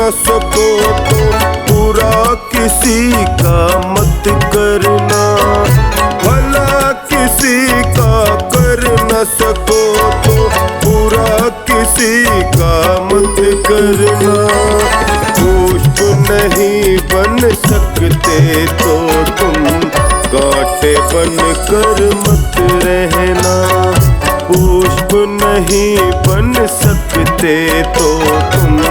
न सको तो बुरा किसी का मत करना, भला किसी का कर न सको तो बुरा किसी का मत करना। पुष्प नहीं बन सकते तो तुम कांटे बन कर मत रहना, पुष्प नहीं बन सकते तो तुम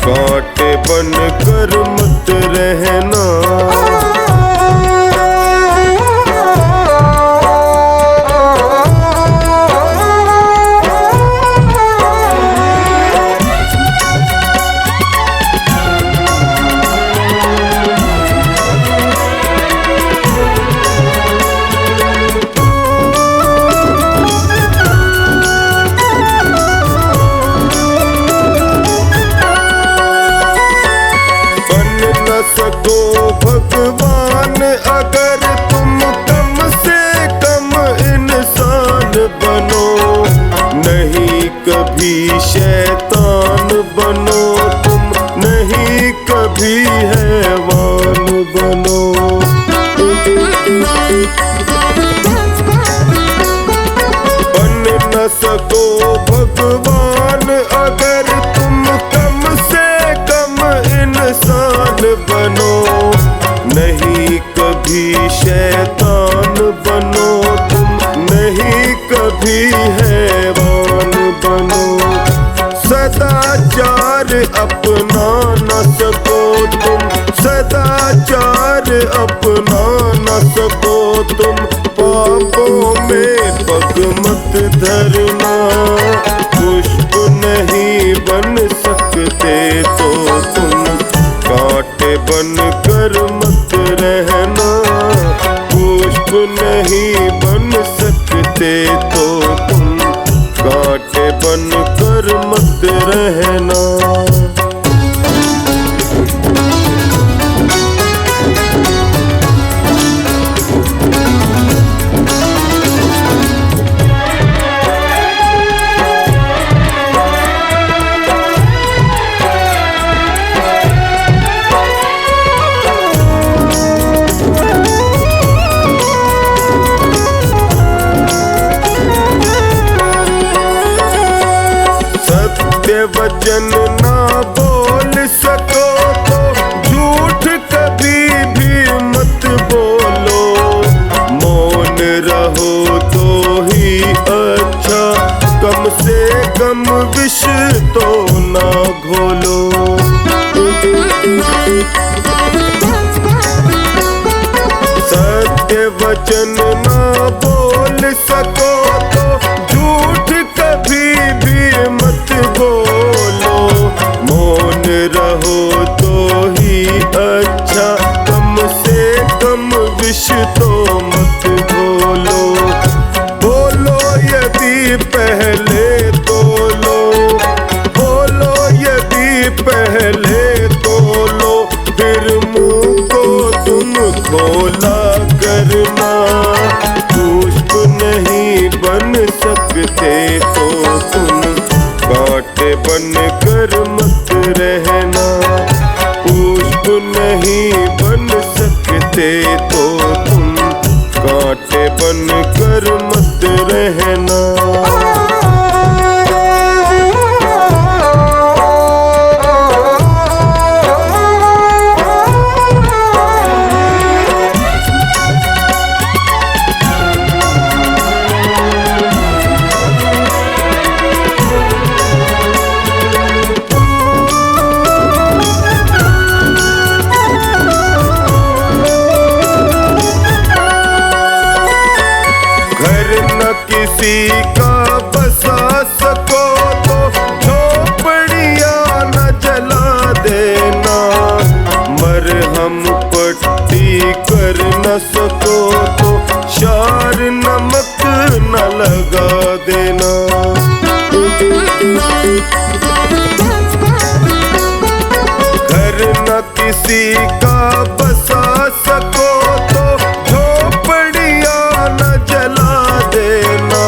कांटे बन कर मत रहना। सको भगवान अगर तुम कम से कम इंसान बनो, नहीं कभी शैतान बनो तुम, नहीं कभी हैवान बनो। बन न सको भगवान अगर तुम कम से कम इंसान बनो, नहीं कभी शैतान बनो तुम, नहीं कभी हैवान बनो। सदाचार अपना न सको तुम, सदाचार अपना न सको तुम, पापों में पग मत धरना। पुष्प नहीं बन सकते तो तुम कांटे बन कर मत रहना, पुष्प नहीं बन सकते तो तुम कांटे बन कर मत रहना। वचन ना बोल सको तो झूठ कभी भी मत बोलो, मौन रहो तो ही अच्छा, कम से कम विष तो ना घोलो। सत्य वचन ना बोल सको तो झूठ कभी भी मत बोलो, मौन रहो तो ही अच्छा, कम से कम विष तो मत बोलो। बोलो यदि पहले तोलो, बोलो यदि पहले तोलो, फिर मुंह को तुम खोला करना। पुष्प नहीं बन सकते तो तुम कांटे बन कर मत रहना, पुष्प नहीं बन सकते तो तुम कांटे बन कर मत रहना। किसी का बसा सको तो झोपड़ियाँ न जला देना, मरहम पट्टी कर न सको तो शार नमक न लगा देना। घर न किसी का बसा सको तो झोपड़ियाँ न जला देना,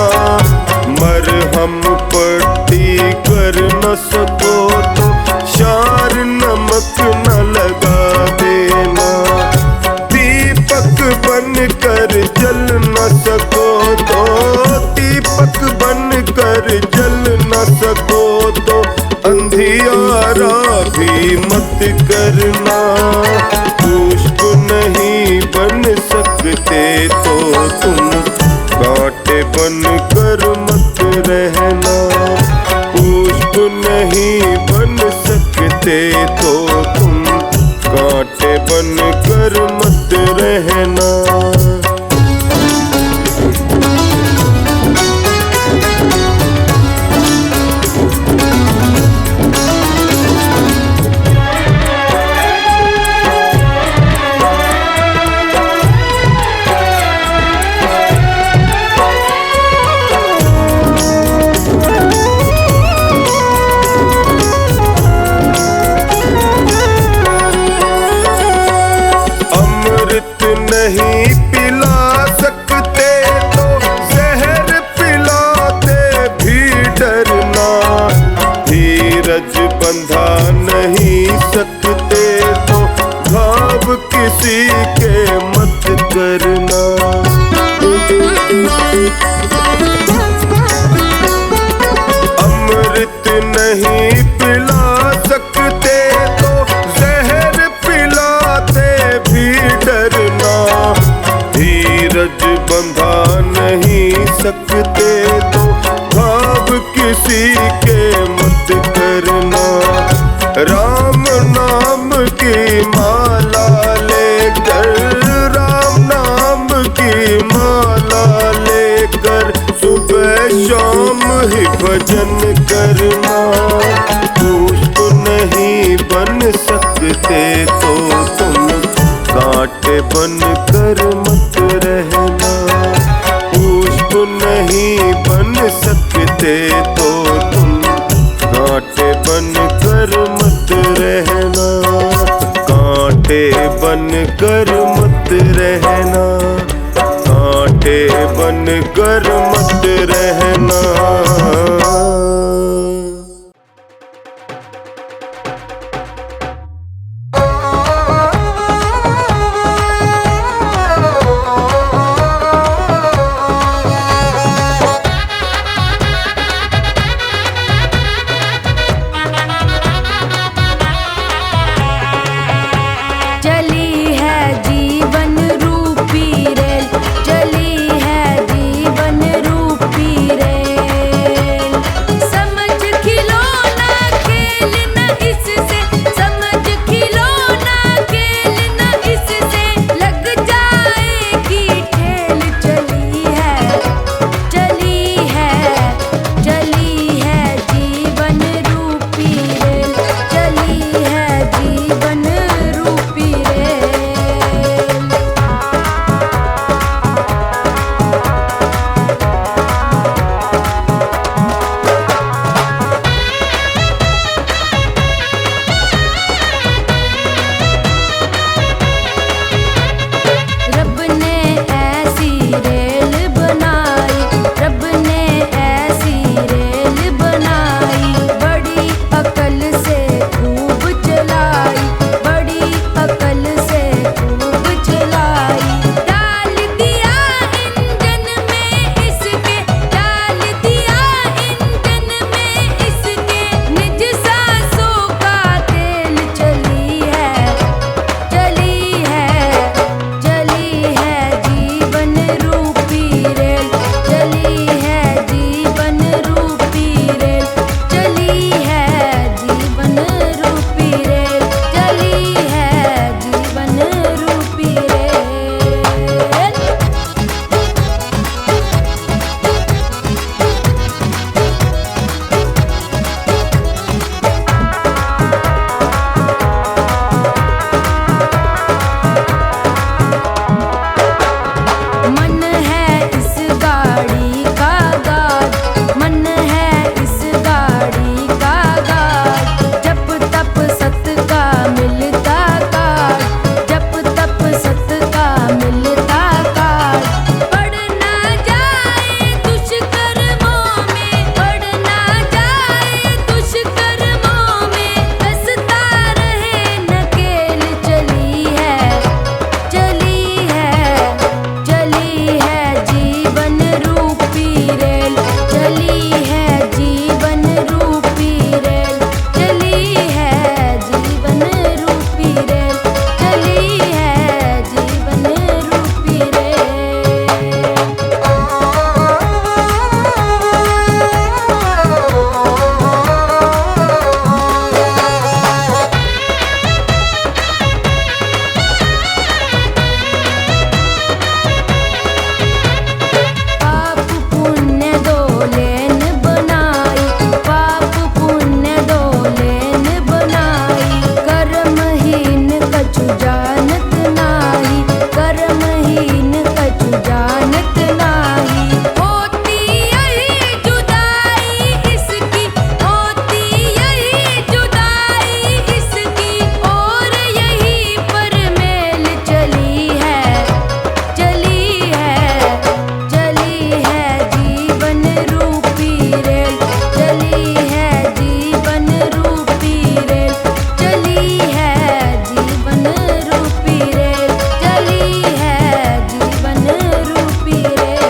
मरहम पट्टी कर न सको तो शार नमक मत करना। पुष्प नहीं बन सकते तो तुम कांटे बन कर मत रहना। पुष्प नहीं बन सकते तो तुम कांटे बन कर मत रहना। नहीं पिला सकते तो जहर पिलाते भी डरना। धीरज बंधा नहीं सकते तो घाव किसी के मत करना। अमृत नहीं पिला सकते तो जहर पिलाते भी डरना। धीरज बंधा नहीं सकते तो घाव किसी के मत करना। राम नाम की माला लेकर, राम नाम की माला लेकर सुबह शाम ही भजन करना। पुष्प नहीं बन सकते तो तुम कांटे बन कर मत रहना। पुष्प नहीं बन सकते तो तुम कांटे बन कर मत रहना। कांटे बन कर मत रहना। कांटे बन कर मत रहना। चली है जीवन रूपी रेल, चली है जीवन रूपी रेल। बनाई। कर्महीन कछु जानत नाही, कर्महीन कछु जानत नाही। होती यही जुदाई इसकी, होती यही जुदाई इसकी, और यही पर मेल चली है, चली है, चली है जीवन रूपी रेल, चली है जीवन रूपी रेल, चली है जीवन रूपी रेल, चली है जीवन रूपी रेल।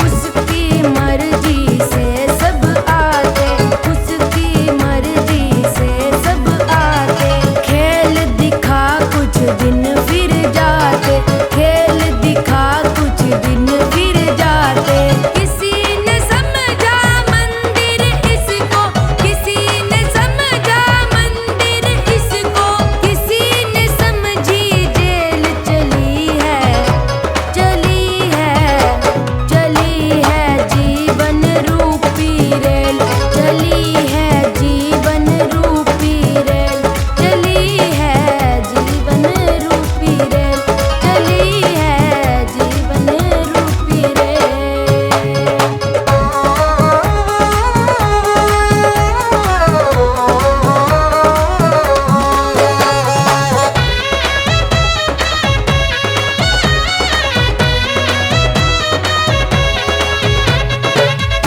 उसकी मर्जी से सब आते, उसकी मर्जी से सब आते। खेल दिखा कुछ दिन फिर जाते, खेल दिखा कुछ दिन फिर जाते। किसी ने समझा मंदिर इसको, किसी ने समझा मंदिर इसको, किसी ने समझी जेल, चली है, चली है, चली है जीवन रूपी रेल, चली है जीवन रूपी रेल, चली है जीवन रूपी रेल, चली है जीवन रूपी रेल।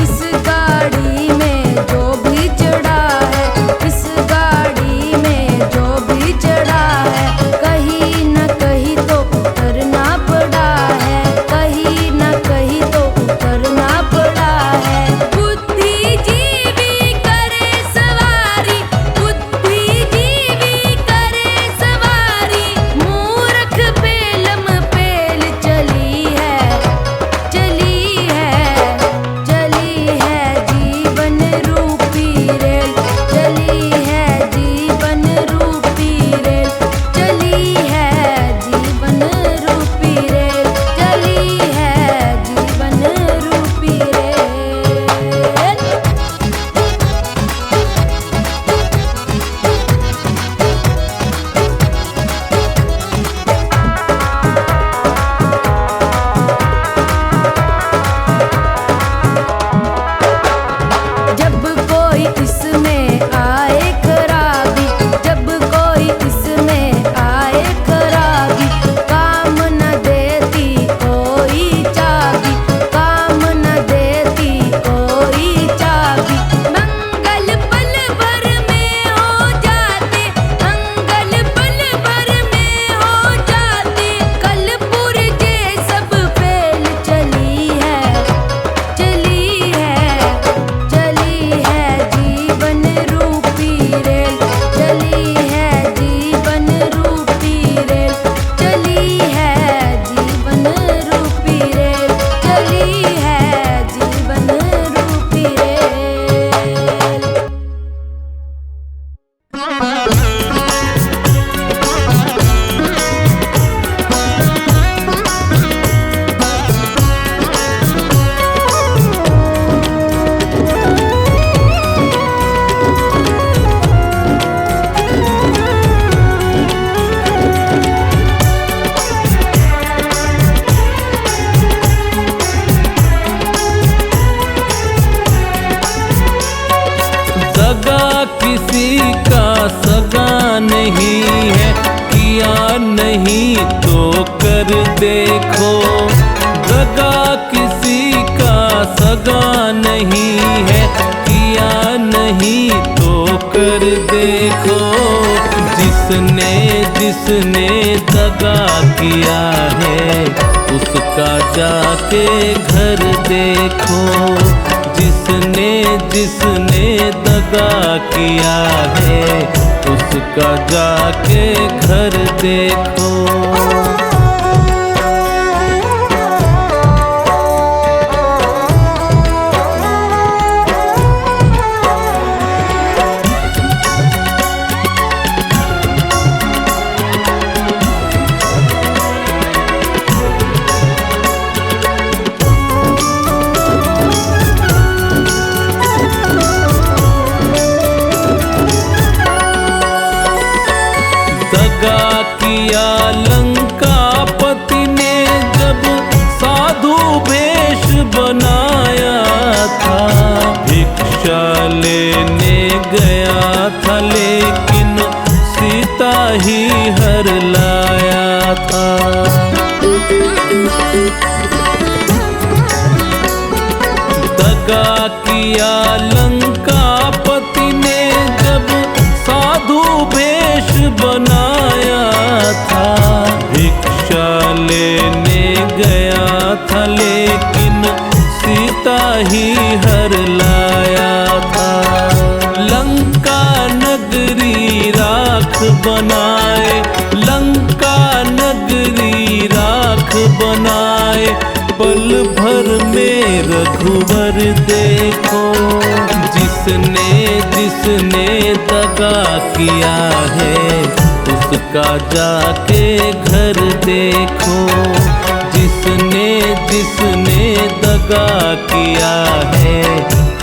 इस गाड़ी में जो भी चढ़ा है, इस गाड़ी में जो भी चढ़ा है, कहीं न कहीं तो उतरना पड़ा है, कहीं न कहीं तो उतरना पड़ा है। बुद्धिजीवी करे सवारी, बुद्धिजीवी करे सवारी, मूर्ख पेलम पेल चली है, चली है, चली है जीवन रूपी रेल, चली है जीवन रूपी रेल, चली है जीवन रूपी रेल, चली है जीवन रूपी रेल। जब कोई इसमें आए खराबी, जब कोई इसमें आए खराबी, काम न देती कोई चाबी, काम न देती कोई चाबी। मंगल पल भर में हो जाते, मंगल पल भर में हो जाते, कल पुरजे सब फेल, चली है, चली है, चली है जीवन रूपी रेल, चली है जीवन रूपी रेल, चली है जीवन रूपी रेल, चली है जीवन रूपी रेल। दगा किसी का सगा नहीं है, किया नहीं तो कर देखो। दगा किसी का सगा नहीं है, किया नहीं तो कर देखो। जिसने जिसने दगा किया है, उसका जाके घर देखो। जिसने जिसने दगा किया है, उसका जाके घर देखो। बनाए, लंका नगरी राख बनाए, पल भर में रघुवर देखो। जिसने जिसने दगा किया है उसका जाके घर देखो। जिसने जिसने दगा किया है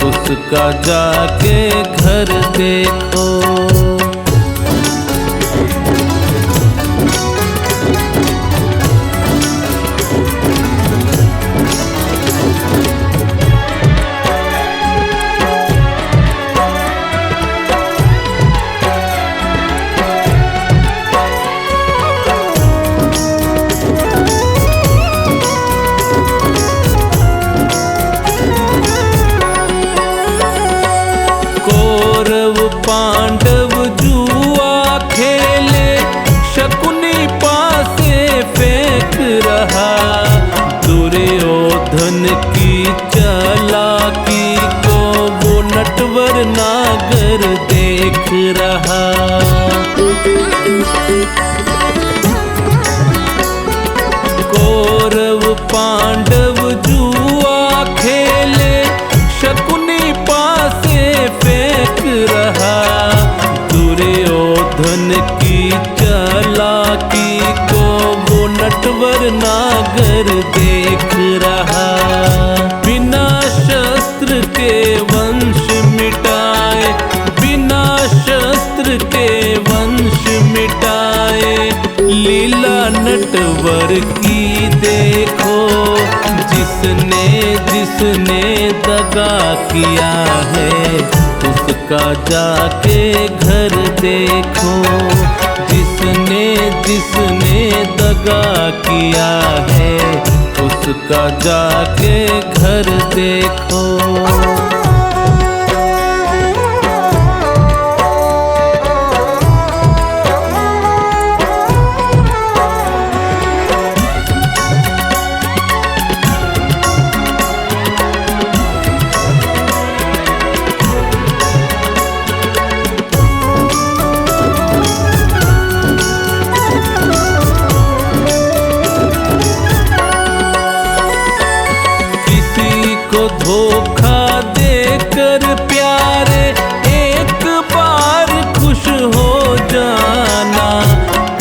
उसका जाके घर देखो। पांडव जुआ खेले, शकुनी पासे फेंक रहा। दुर्योधन की चालाकी को वो नटवर नागर देख रहा। कौरव पांडव जुआ खेले, शकुनी पासे फेंक रहा। दुर्योधन की चालाकी को वो नटवर नागर देख रहा। बिना शस्त्र के वंश मिटाए, बिना शस्त्र के वंश मिटाए, लीला नटवर की देखो। जिसने जिसने दगा किया है उसका जाके घर देखो। जिसने जिसने दगा किया है उसका जाके घर देखो। धोखा देकर प्यारे एक बार खुश हो जाना।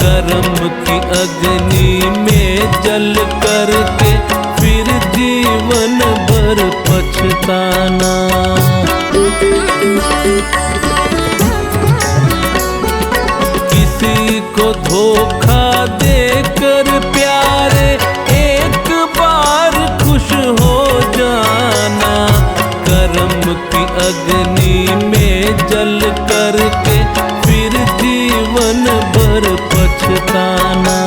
कर्म की अग्नि में जल करके फिर जीवन भर पछताना। किसी को धोखा देकर प्यारे एक बार खुश हो जाना। कर्म की अग्नि में जल करके फिर जीवन भर पछताना।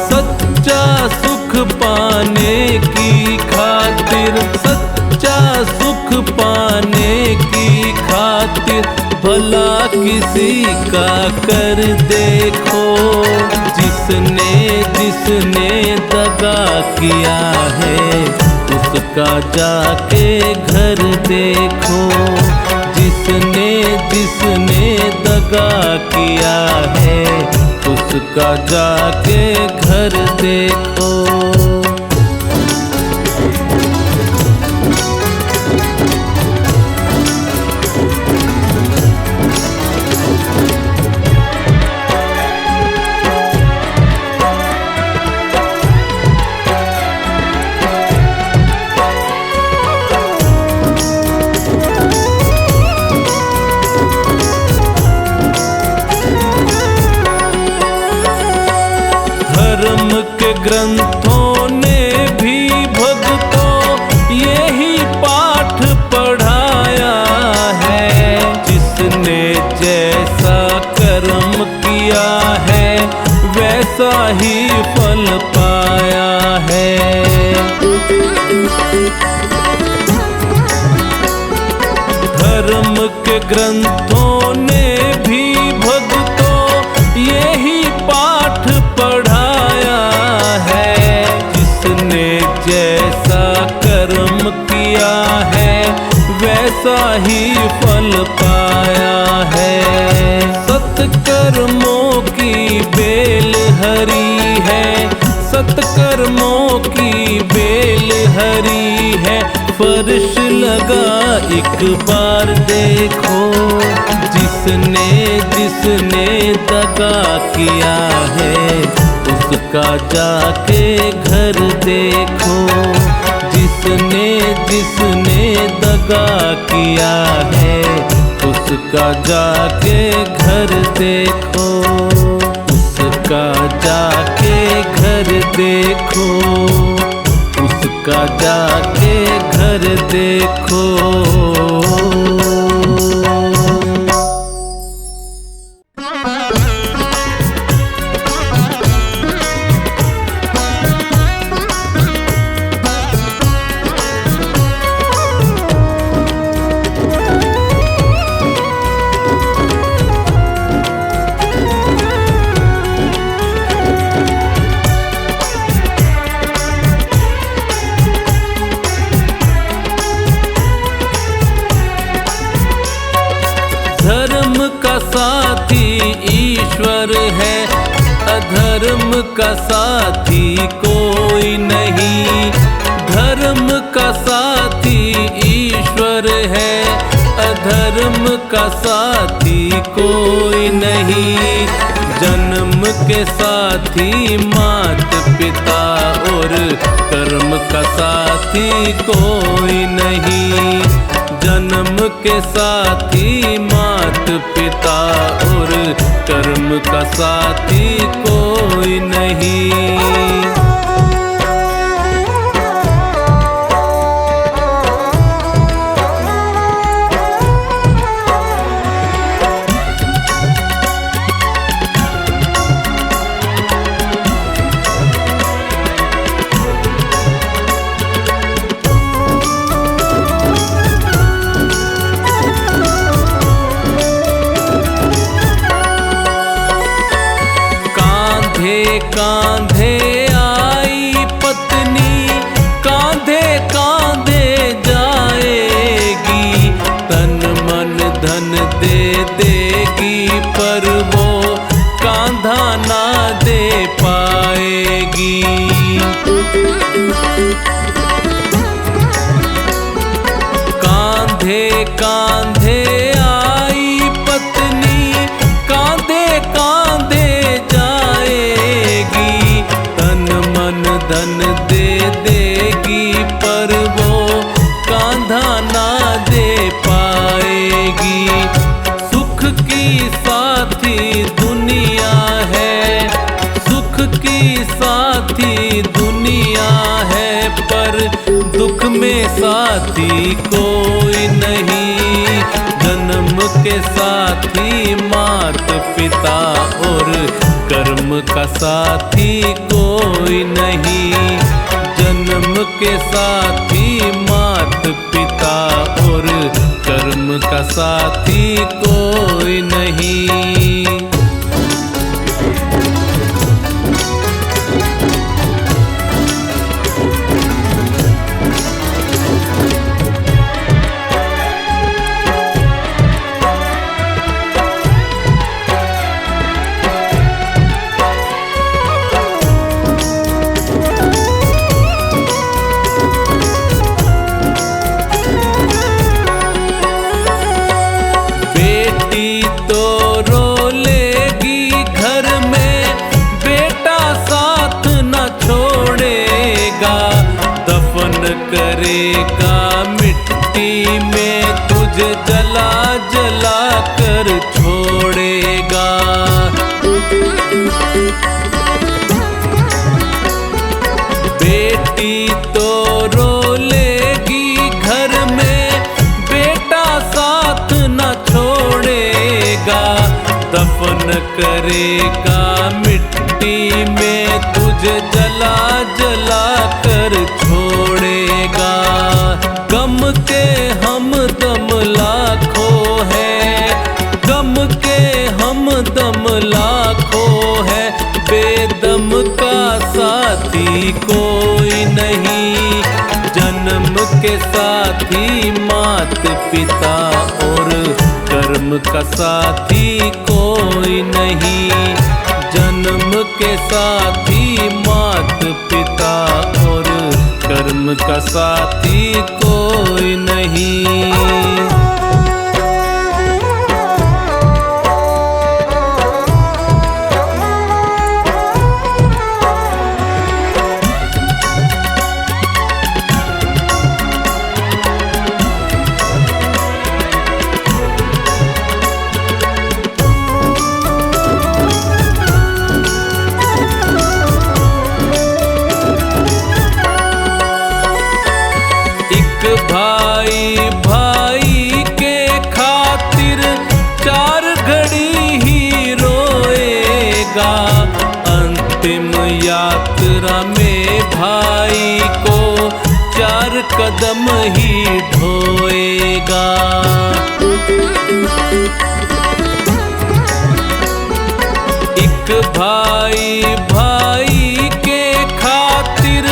सच्चा सुख पाने की खातिर, सच्चा सुख पाने की खातिर भला किसी का कर देखो। जिसने जिसने दगा किया है उसका जाके घर देखो। जिसने जिसने दगा किया है उसका जाके घर देखो। धर्म के ग्रंथों ने भी भक्तों यही पाठ पढ़ाया है। जिसने जैसा कर्म किया है वैसा ही फल पाया है। धर्म के ग्रंथों ने भी भक्तों यही पाठ पढ़ाया है। जिसने जैसा कर्म किया है वैसा ही फल पाया है। सत्कर्मों स्पर्श लगा एक बार देखो, जिसने जिसने दगा किया है उसका जाके घर देखो, जिसने जिसने दगा किया है उसका जाके घर देखो, उसका जाके घर देखो, उसका जाके घर देखो। धर्म का साथी ईश्वर है, अधर्म का साथी कोई नहीं। धर्म का साथी ईश्वर है, अधर्म का साथी कोई नहीं। जन्म के साथी मात पिता और कर्म का साथी कोई नहीं। जन्म के साथी मात पिता और कर्म का साथी कोई नहीं। कांधे आई पत्नी, कांधे कांधे जाएगी। तन मन धन दे देगी पर वो कांधा ना दे पाएगी। कांधे कांधे आई पत्नी, कांधे कांधे धन दे देगी पर वो कांधा ना दे पाएगी। सुख की साथी दुनिया है, सुख की साथी दुनिया है, पर दुख में साथी कोई नहीं। जन्म के साथी मात पिता और कर्म का साथी कोई नहीं। जन्म के साथी मात पिता और कर्म का साथी कोई नहीं। करेगा मिट्टी में तुझे जला जला कर छोड़ेगा। बेटी तो रो लेगी घर में, बेटा साथ न छोड़ेगा। दफन करेगा मिट्टी में तुझे जला जला कर छोड़ेगा। गम के हम दम लाखों है, गम के हम दम लाखों है, बेदम का साथी कोई नहीं। जन्म के साथी मात पिता और कर्म का साथी कोई नहीं। जन्म के साथी मात पिता और कर्म कर्म का साथी कोई नहीं। भाई भाई के खातिर 4 घड़ी ही रोएगा, अंतिम यात्रा में भाई को 4 कदम ही ढोएगा। एक भाई भाई के खातिर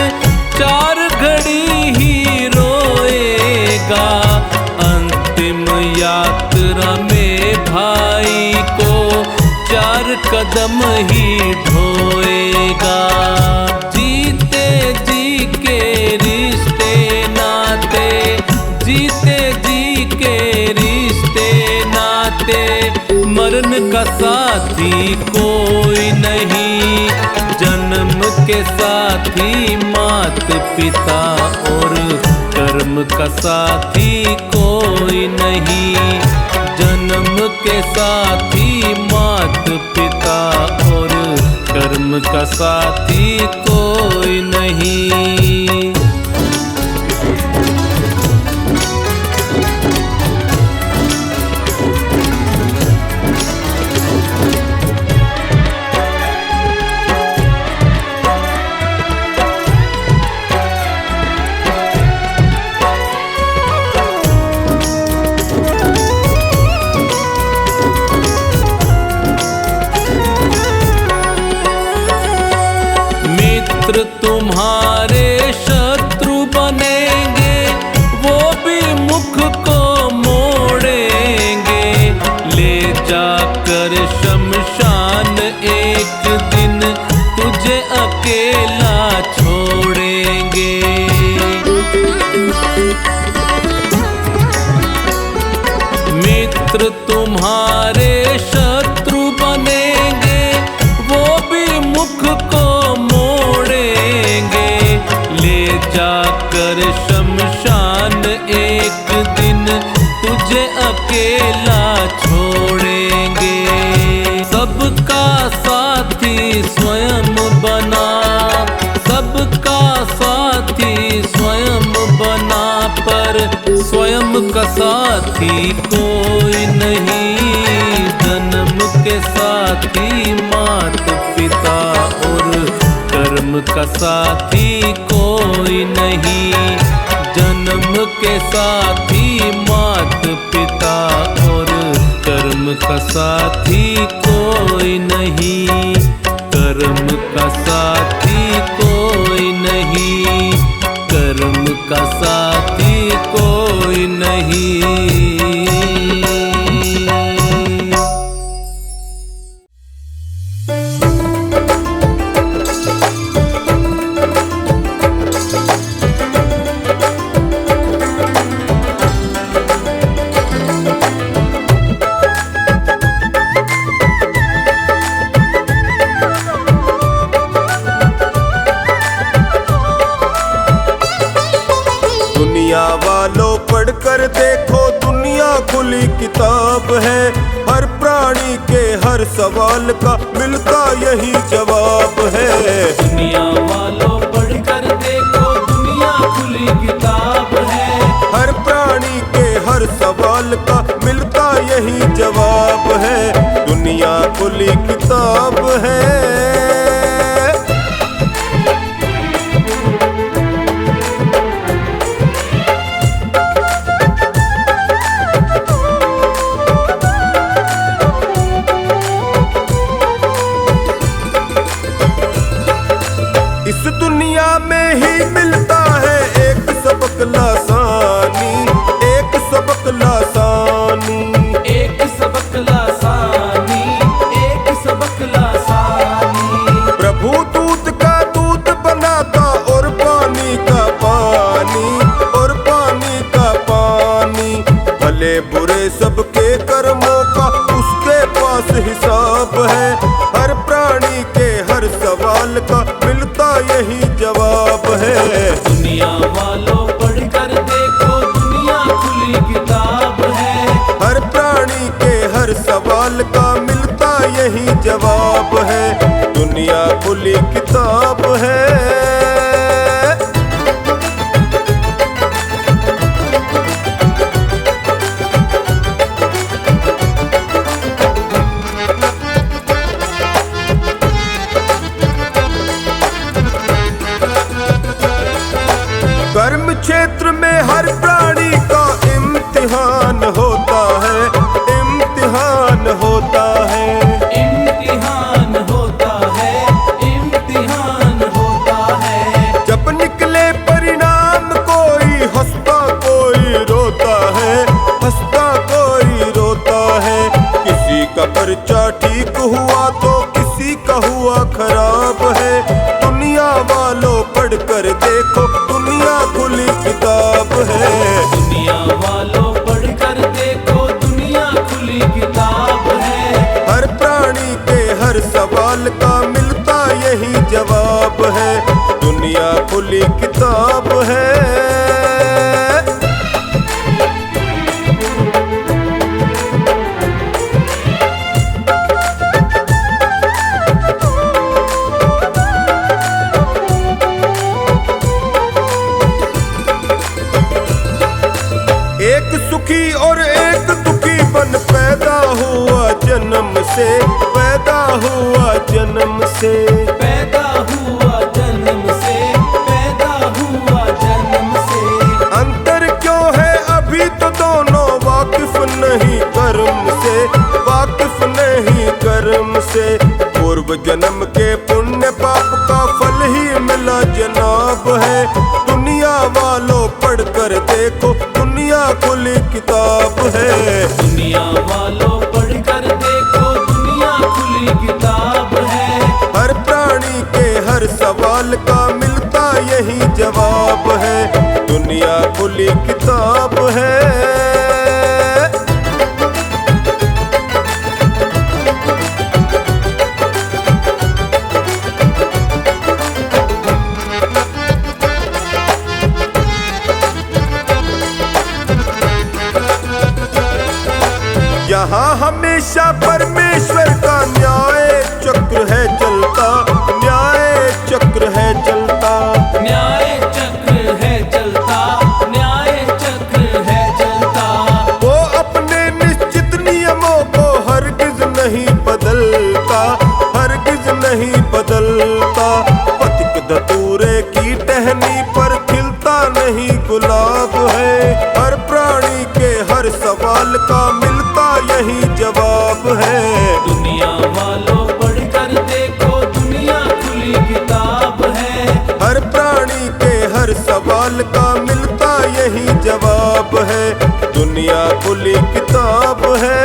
4 घड़ी ही रोएगा, अंतिम यात्रा में भाई को 4 कदम ही ढोएगा। जीते जी के रिश्ते नाते, जीते जी के रिश्ते नाते, मरण का साथी कोई नहीं। जन्म के साथी मात पिता और कर्म का साथी कोई नहीं। जन्म के साथी मात पिता और कर्म का साथी कोई नहीं। मित्र तुम्हारे शत्रु बनेंगे, वो भी मुख को मोड़ेंगे। ले जाकर शमशान एक दिन तुझे अकेला छोड़ेंगे। मित्र तुम्हारे शत्रु बनेंगे, वो भी मुख को ले जाकर शमशान एक दिन तुझे अकेला छोड़ेंगे। सबका साथी स्वयं बना, सबका साथी स्वयं बना, पर स्वयं का साथी कोई नहीं। जन्म के साथी मात पिता और कर्म का साथी कोई नहीं। जन्म के साथी मात पिता और कर्म का साथी कोई नहीं। कर्म का साथी कोई नहीं। कर्म का साथी कोई नहीं। दुनिया वालों पढ़कर देखो, दुनिया खुली किताब है। हर प्राणी के हर सवाल का मिलता यही जवाब है। दुनिया वालों पढ़कर देखो, दुनिया खुली किताब है। हर प्राणी के हर सवाल का मिलता यही जवाब है। दुनिया खुली किताब है। इस दुनिया में ही मिलता है एक सबक लासानी, एक सबक लासानी, एक सबक लासानी, एक सबक लासानी। प्रभु दूध का दूध बनाता और पानी का पानी। हिसाब है। हर प्राणी के हर सवाल का मिलता यही जवाब है। दुनिया वालों पढ़कर देखो दुनिया खुली किताब है। हर प्राणी के हर सवाल का मिलता यही जवाब है। दुनिया खुली किताब है। कर्म क्षेत्र में हर प्राणी का इम्तिहान होता है। इम्तिहान होता है। इम्तिहान होता है। इम्तिहान होता है। जब निकले परिणाम कोई हंसता कोई रोता है। हंसता कोई रोता है। किसी का पर्चा ठीक हुआ तो किसी का हुआ खराब है। दुनिया वालों पढ़कर देखो दुनिया खुली किताब है। दुनिया वालों पढ़कर देखो दुनिया खुली किताब है। हर प्राणी के हर सवाल का मिलता यही जवाब है। दुनिया खुली किताब है। एक सुखी और एक दुखी बन पैदा हुआ जन्म से। पैदा हुआ जन्म से। पैदा हुआ जन्म से। पैदा हुआ जन्म से। अंतर क्यों है अभी तो दोनों वाकिफ नहीं कर्म से। वाकिफ नहीं कर्म से। पूर्व जन्म के पुण्य पाप का फल ही मिला जनाब है। दुनिया वालों पढ़कर देखो दुनिया खुली किताब है। दुनिया वालों पढ़कर देखो दुनिया खुली किताब है। हर प्राणी के हर सवाल का मिलता यही जवाब है। दुनिया खुली किताब है। यहाँ हमेशा परमेश्वर का न्याय चक्र है चलता। न्याय चक्र है चलता। न्याय चक्र है चलता। न्याय चक्र है चलता। वो अपने निश्चित नियमों को हरगिज नहीं बदलता। हरगिज नहीं बदलता। पथिक धतूरे की टहनी पर खिलता नहीं गुलाब है। हर प्राणी के हर सवाल का मिलता यही जवाब है। दुनिया वालों पढ़कर देखो दुनिया खुली किताब है। हर प्राणी के हर सवाल का मिलता यही जवाब है। दुनिया खुली किताब है।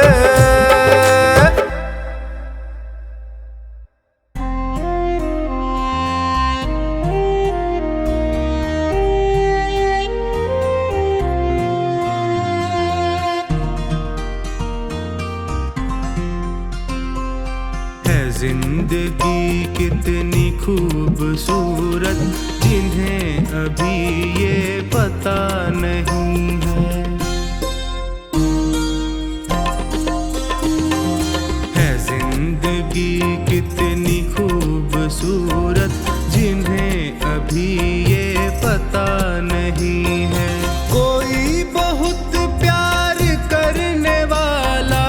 जिंदगी कितनी खूबसूरत जिन्हें अभी ये पता नहीं है जिंदगी कितनी खूबसूरत जिन्हें अभी ये पता नहीं है। कोई बहुत प्यार करने वाला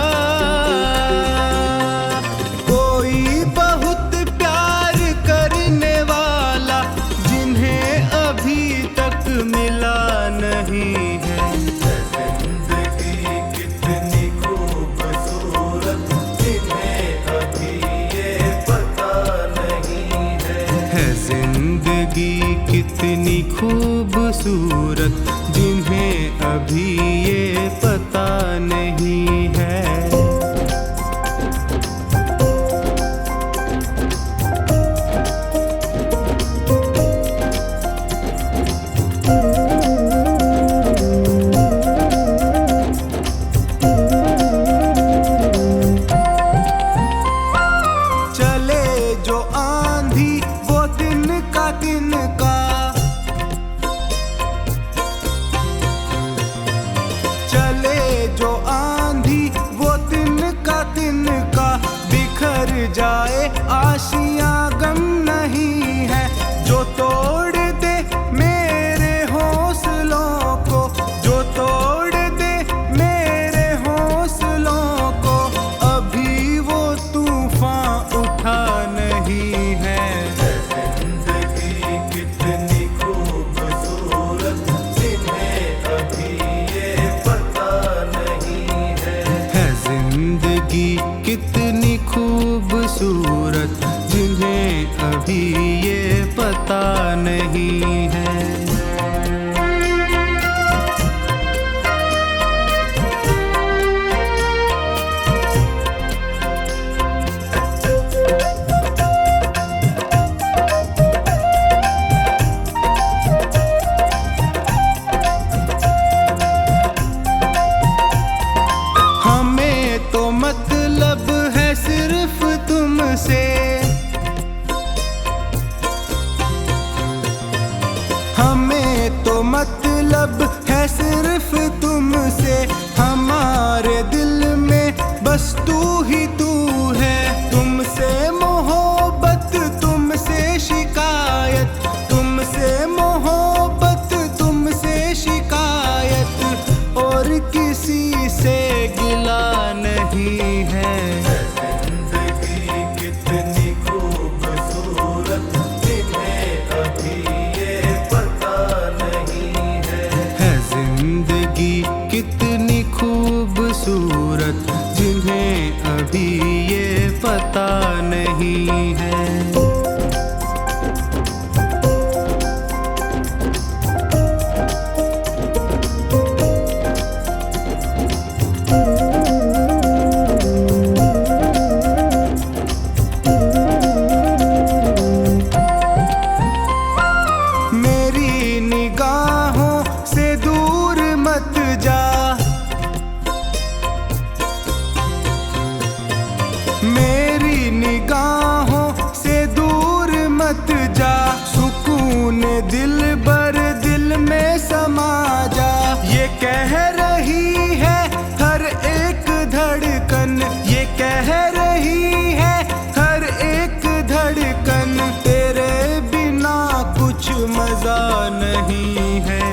कितनी खूबसूरत जिन्हें अभी ये पता नहीं है। जाए आशियां गम नहीं है। जो तोड़ दे मेरे हौसलों को, जो तोड़ दे मेरे हौसलों को, अभी वो तूफान उठा नहीं है। जिंदगी कितनी खूबसूरत जिन्हें अभी ये पता नहीं है। जिंदगी कितनी खूबसूरत जिन्हें अभी ये पता नहीं है। हमें तो मतलब है सिर्फ तुमसे, हमें तो मतलब है सिर्फ तुमसे। हमारे दिल में बस तू ही तू है। तुमसे मोहब्बत, तुमसे शिकायत, तुमसे मोहब्बत, तुमसे शिकायत, और किसी से गिला नहीं है। जिंदगी कितनी खूबसूरत जिन्हें अभी ये पता नहीं है। जिंदगी कितनी खूबसूरत जिन्हें अभी ये पता नहीं है। मेरी निगाहों से दूर मत जा, मेरी निगाहों से दूर मत जा। सुकून दिल बर दिल में समा जा। ये कह रही है हर एक धड़कन, ये कह रही है हर एक धड़कन, तेरे बिना कुछ मजा नहीं है।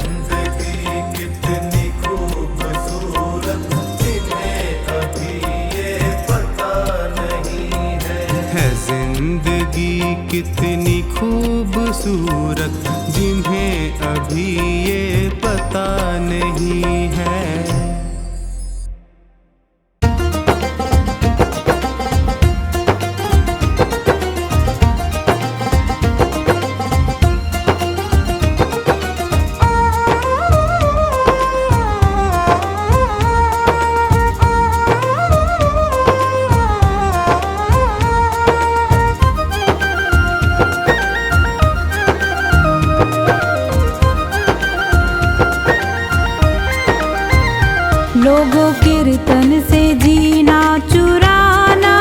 जिंदगी कितनी खूबसूरत जिन्हें अभी ये पता नहीं है। जिंदगी कितनी खूबसूरत जिन्हें अभी ये पता नहीं है। लोगों कीर्तन से जीना चुराना,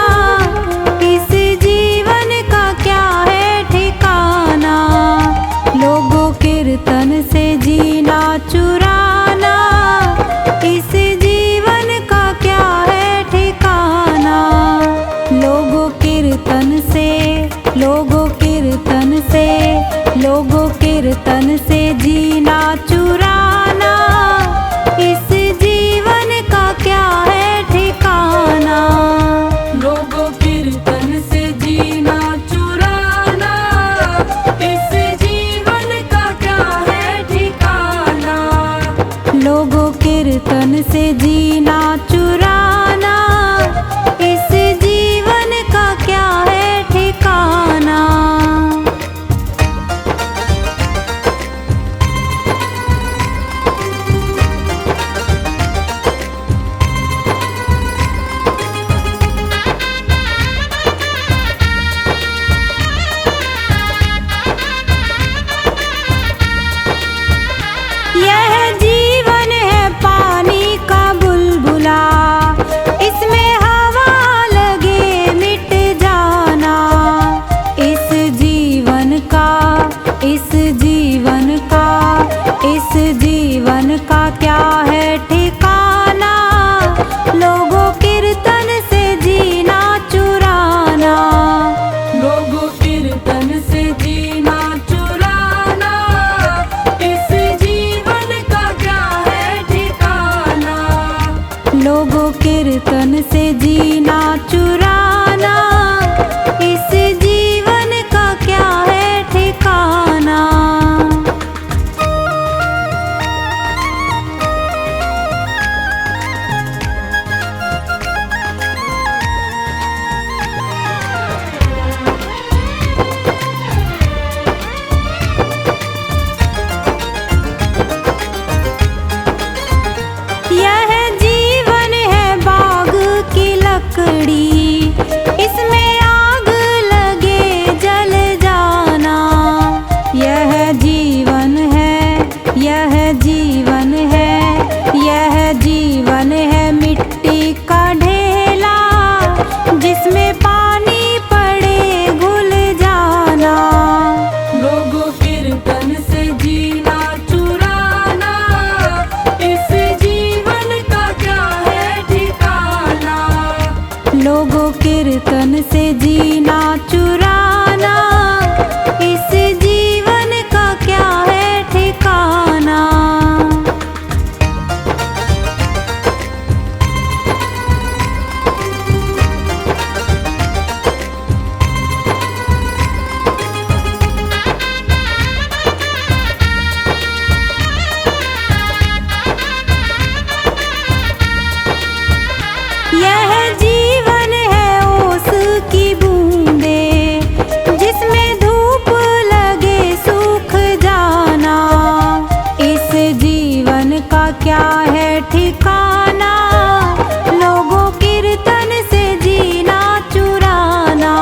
इस जीवन का क्या है ठिकाना। लोगों कीर्तन से जीना चुराना, इस जीवन का क्या है ठिकाना। लोगों कीर्तन से, लोगों कीर्तन से, लोगों कीर्तन से जीना चुराना, इस जीवन का क्या है ठिकाना। लोगों कीर्तन से जीना चुराना, इस जीवन का क्या है ठिकाना। लोगों कीर्तन से जीना चुराना, इस जीवन का क्या है ठिकाना। कीर्तन से जीना चुराना, इस जीवन का क्या है ठिकाना। यह जीवन है ओस की बूंदे, जिसमें धूप लगे सूख जाना। इस जीवन का क्या है ठिकाना, लोगों कीर्तन से जीना चुराना।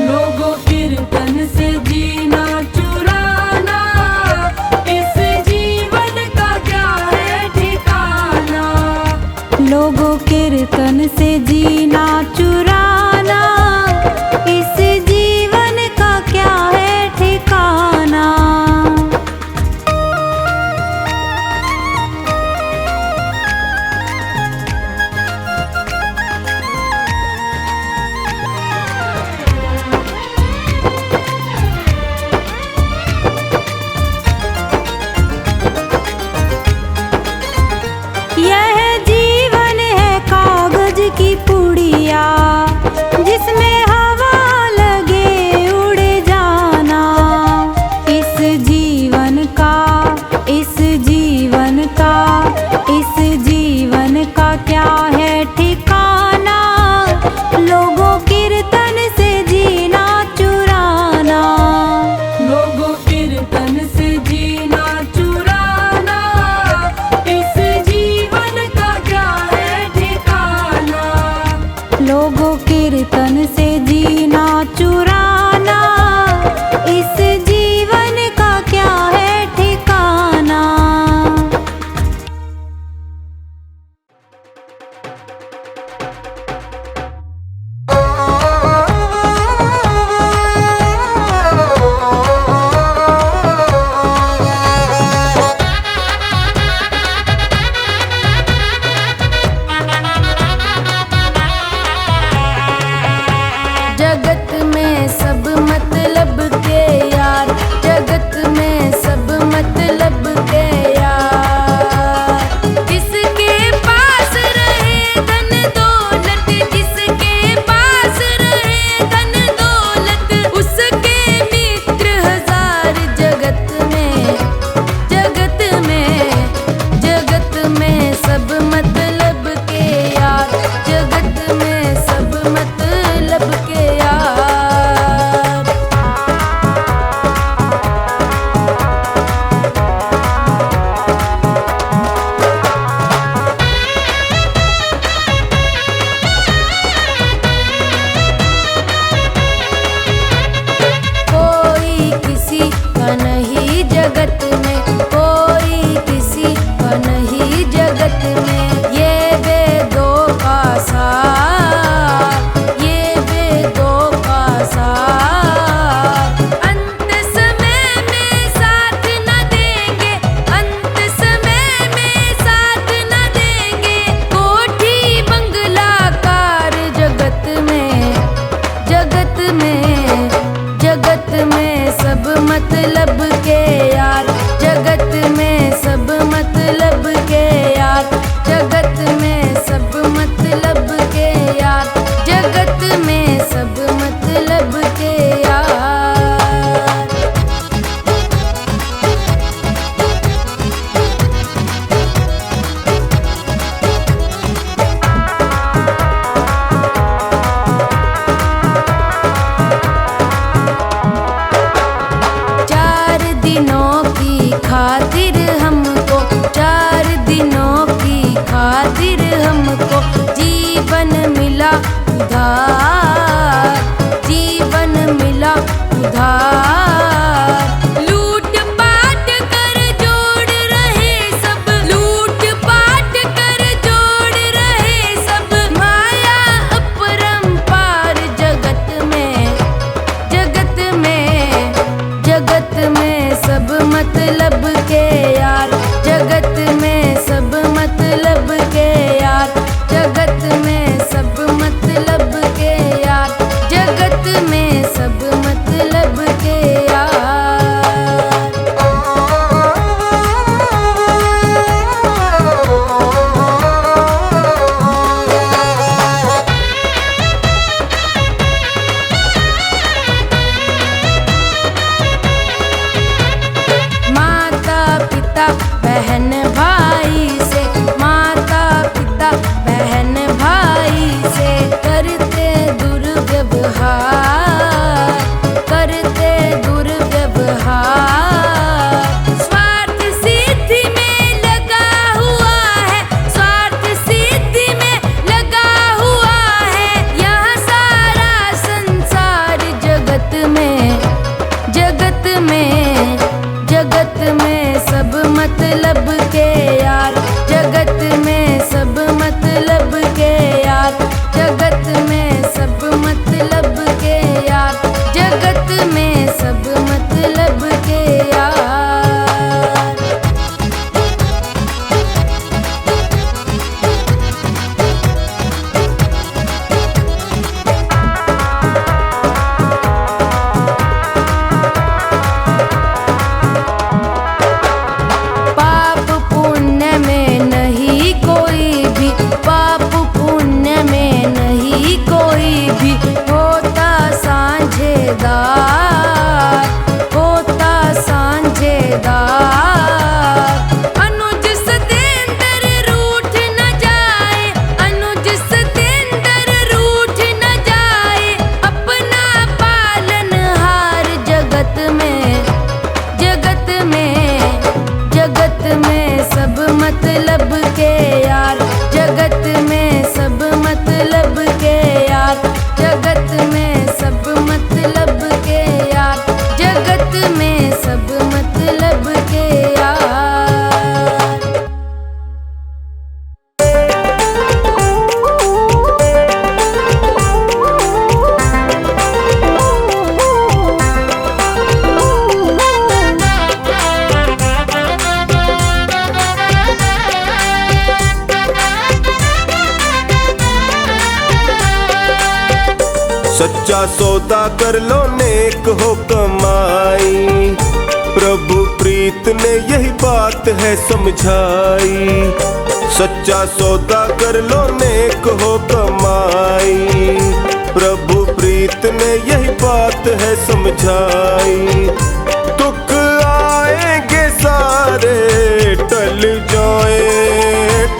लोगों कीर्तन से जीना चुराना, इस जीवन का क्या है ठिकाना। लोगों कीर्तन से जीना चुराना, इस जीवन का क्या है ठिकाना। यह जीवन है कागज की पुड़िया, जिसमें हवा लगे उड़ जाना। इस जीवन का, इस जीवन का, इस जीवन का क्या है ठिकाना, लोगों कीर्तन से जीना चुराना। लोगों कीर्तन से जीना चुराना, इस जीवन का क्या है ठिकाना। लोगों कीर्तन से जीना चुराना, इस जीवन का क्या है ठिकाना। जगत में सब मत भी होता साझेदार, होता साझेदार। अनुज सतेंद्र रूठ न जाए, अनुज सतेंद्र रूठ न जाए, अपना पालनहार जगत में, जगत में, जगत में सब मतलब के यार, जगत में सब मतलब के यार, जगत में सब मतलब के यार, जगत में सब मतलब के यार। सच्चा सौदा कर लो नेक हो कमाई, प्रभु प्रीत ने यही बात है समझाई। सच्चा सौदा कर लो नेक हो कमाई, प्रभु प्रीत ने यही बात है समझाई। दुख आएंगे सारे टल जाए,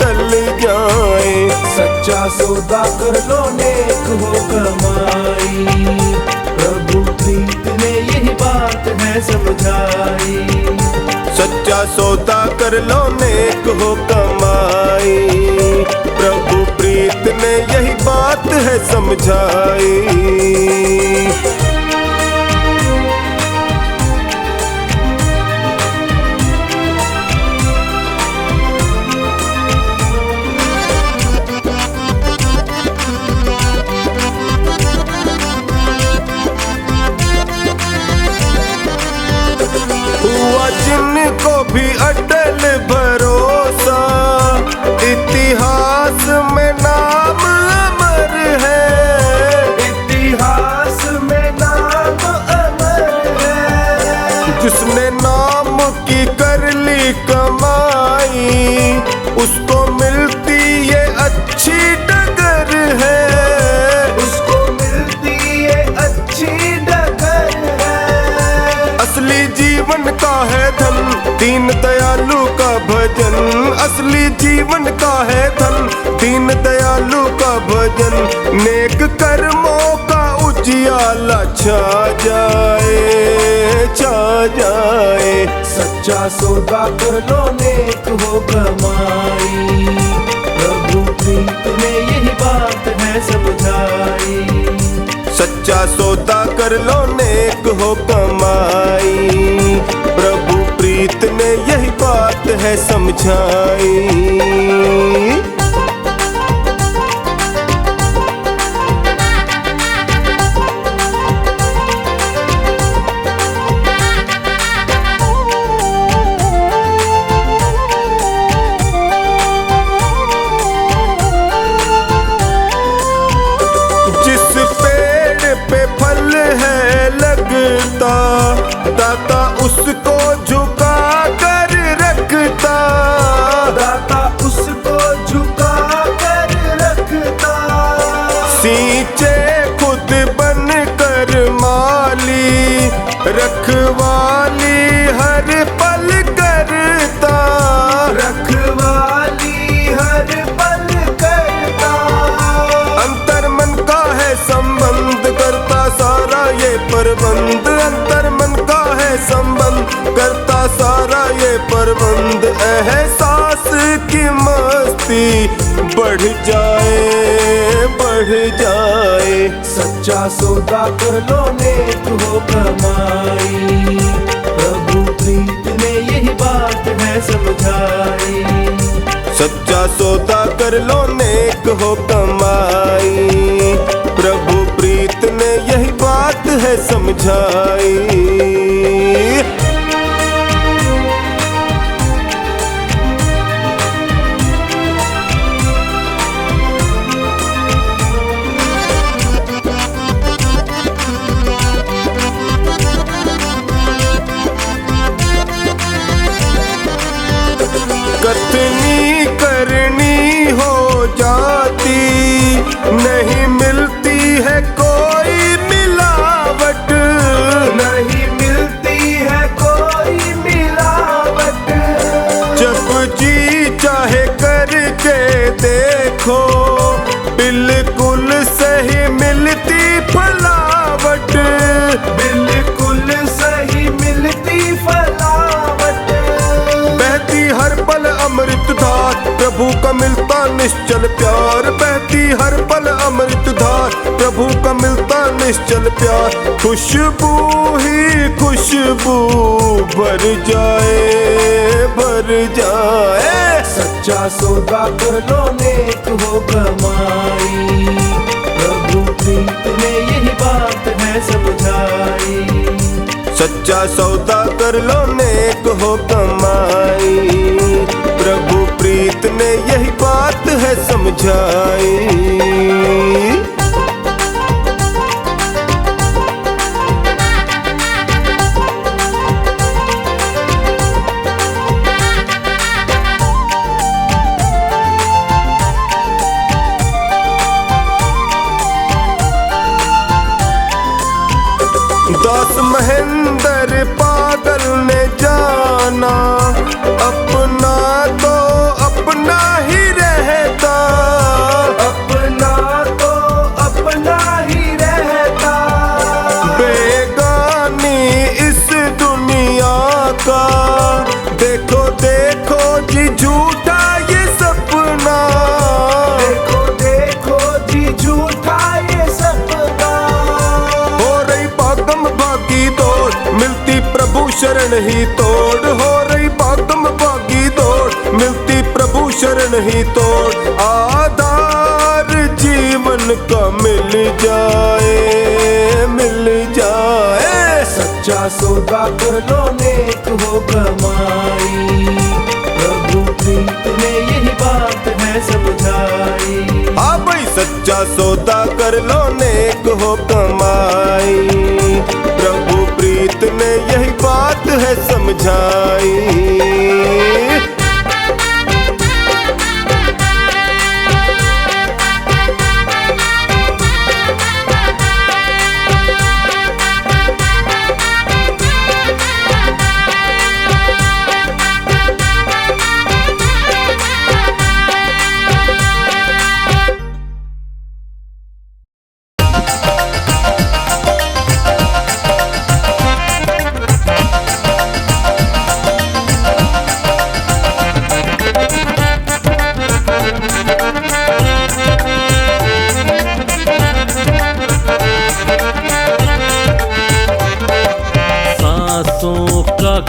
टल जाए। सच्चा सौदा कर लो नेक हो कमाई, प्रभु प्रीत ने यही बात है समझाई। सच्चा सौदा कर लो नेक हो कमाई, प्रभु प्रीत ने यही बात है समझाई। हुआ जिनको भी अटल भरोसा, इतिहास में नाम अमर है, इतिहास में नाम अमर है। जिसने नाम की कर ली कमाई, उसको मिलती ये अच्छी डगर है, उसको मिलती ये अच्छी डगर है। असली जीवन का है धन दीन दयालु का भजन, असली जीवन का है धन दीन दयालु का भजन। नेक कर्मों का उजियाला छा जाए, छा जाए। सच्चा सौदा कर लो नेक हो कमाई, प्रभु प्रीत ने यही बात है समझाई। सच्चा सौदा कर लो नेक हो कमाई, प्रभु प्रीत ने यही बात है समझाई। दाता उसको झुका कर रखता, दाता उसको झुका कर रखता। सींचे खुद बन कर माली, रखवाली हर पल करता, रखवाली हर पल करता। अंतर मन का है संबंध करता सारा ये प्रबंध, अंतर मन का है संबंध करता सारा ये प्रबंध। एहसास की मस्ती बढ़ जाए, बढ़ जाए। सच्चा सौदा कर लो नेक हो कमाई, प्रभु प्रीत ने यही बात है समझाई। सच्चा सौदा कर लो नेक हो कमाई, प्रभु प्रीत ने यही बात है समझाई। कथनी करनी हो जाती, नहीं मिलती है प्रभु का मिलता निश्चल प्यार। खुशबू ही खुशबू भर जाए, भर जाए। सच्चा सौदा कर लो नेक हो कमाई, प्रभु प्रीत ने यही बात है समझाई। सच्चा सौदा कर लो नेक हो कमाई, प्रभु प्रीत ने यही बात है समझाई। दास महेंद्र पागल ने जाना, अपना तो अपना ही रहता, अपना तो अपना ही रहता। बेगानी इस दुनिया का देखो देखो जी झूठा ये सपना, देखो देखो जी झूठा ये सपना। हो रही भागम भागी दौड़, मिलती प्रभु शरण ही तोड़। हो रही भागम भागी दौड़, मिलती प्रभु शरण ही तोड़। आधार जीवन का मिल जाए, मिल जाए। सच्चा सौदा कर लो नेक हो कमाई, प्रभु प्रीत ने यही बात है समझाई। हाँ भाई सच्चा सौदा कर लो नेक हो कमाई, प्रभु प्रीत ने यही बात है समझाई।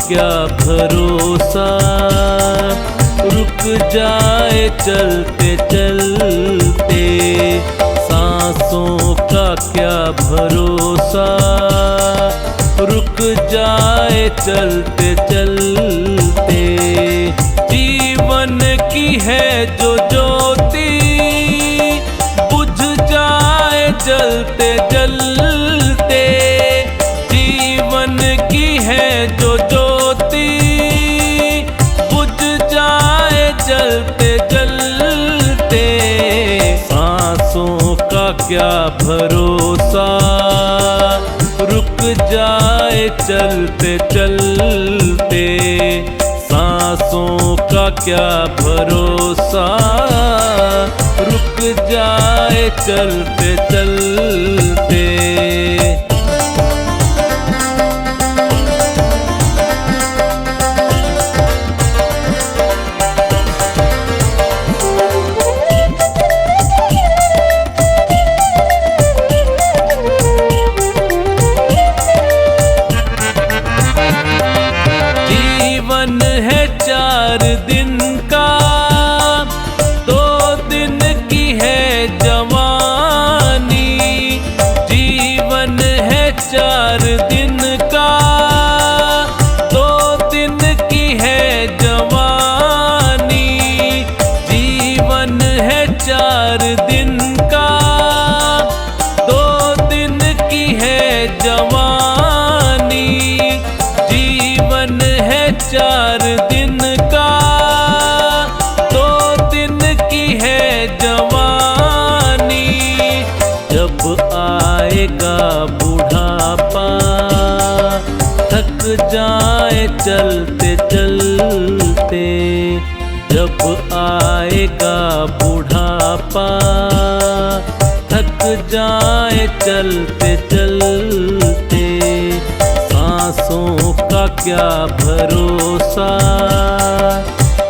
क्या भरोसा, रुक जाए चलते चलते। सांसों का क्या भरोसा, रुक जाए चलते चलते। जीवन की है जो ज्योति, बुझ जाए जलते जलते। जीवन की है जो ज्योति, बुझ जाए जलते जलते। सांसों का क्या भरोसा, रुक जाए चलते चलते। सांसों का क्या भरोसा, रुक जाए चलते चलते। जीवन है 4 दिन का, 2 दिन की है जवानी। जीवन है 4 दिन का, 2 दिन की है जवानी। जीवन है 4 दिन का, 2 दिन की है जवानी। जीवन है 4 दिन का, 2 दिन की है जवानी। जब आएगा बुढ़ापा, थक जाए चलते चलते। जब आएगा बुढ़ापा, थक जाए चलते चलते। सांसों का क्या भरोसा,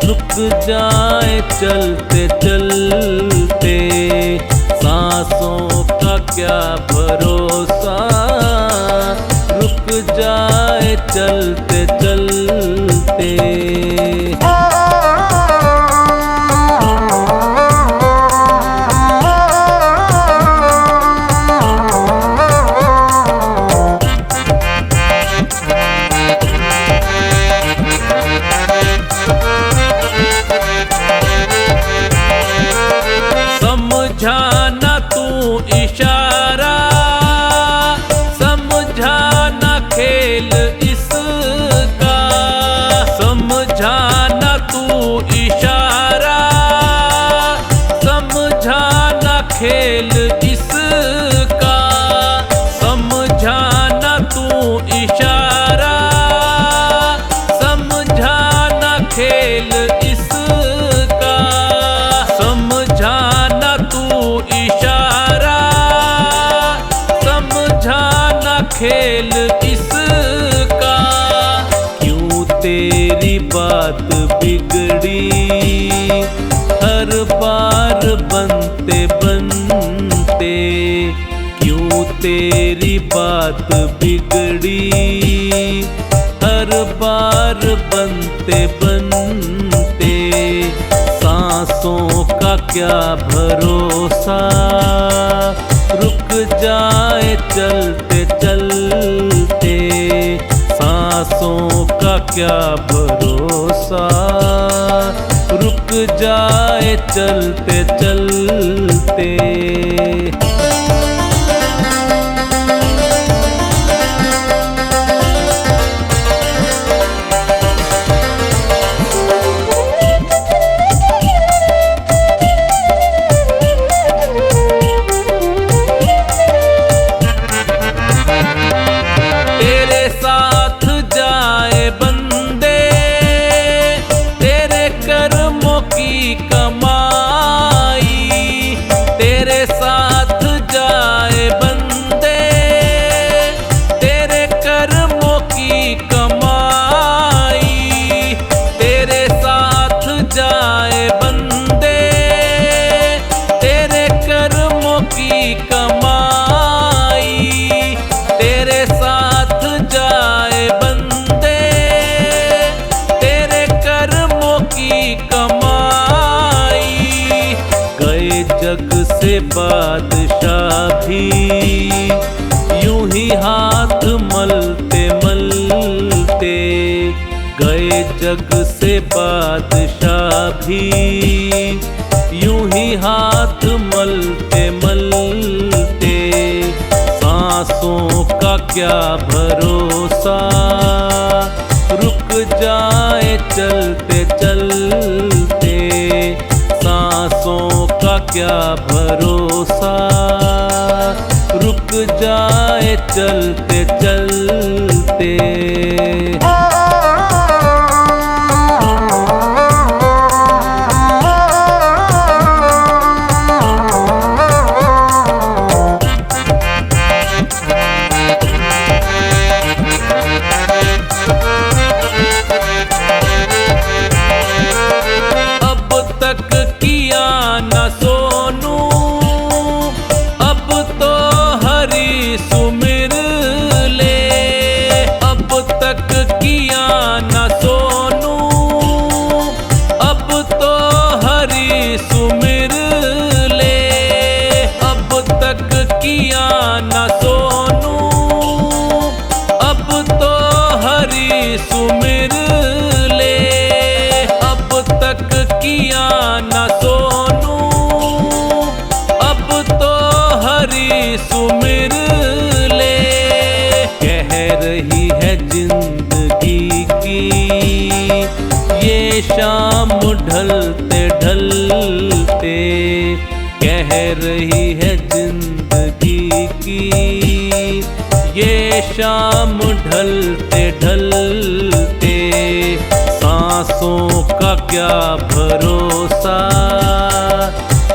रुक जाए चलते चलते। सांसों का क्या भरोसा, रुक जाए चलते चलते। समझाना तू इशारा, समझाना खेल इसका, समझाना तू इशारा, समझाना खेल इसका, समझाना तू इशारा, समझाना खेल इसका, समझाना तू इशारा, समझाना खेल इसका। क्यों तेरी बात बिगड़ी हर बार बनते बनते, क्यों तेरी बात बिगड़ी हर बार बनते बनते। सांसों का क्या भरोसा, रुक जाए चलते चलते। सांसों का क्या भरोसा, रुक जाए चलते चलते। तेरे साथ जाए बंदे, तेरे कर्मों की कमाई, तेरे साथ जाए बंदे, तेरे कर्मों की कमाई, तेरे साथ जाए बंदे, तेरे कर्मों की कमाई, तेरे साथ जाए बंदे, तेरे कर्मों की कमाई। गए जग से बादशाह भी यूं ही हाथ मलते मलते, गए जग से बादशाह भी यूं ही हाथ मलते मलते। सांसों का क्या भरोसा, रुक जाए चलते चलते। सांसों का क्या भरोसा, रुक जाए चलते चलते। सुमिर ले, अब तक किया न सोनू, अब तो हरी सुमिर ले। कह रही है जिंदगी की ये शाम ढलते ढलते, कह रही है जिंदगी की ये शाम ढलते ढलते। सांसों का क्या भरोसा,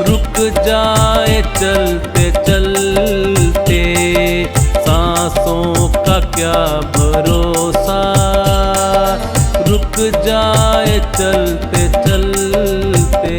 रुक जाए चलते चलते। सांसों का क्या भरोसा, रुक जाए चलते चलते।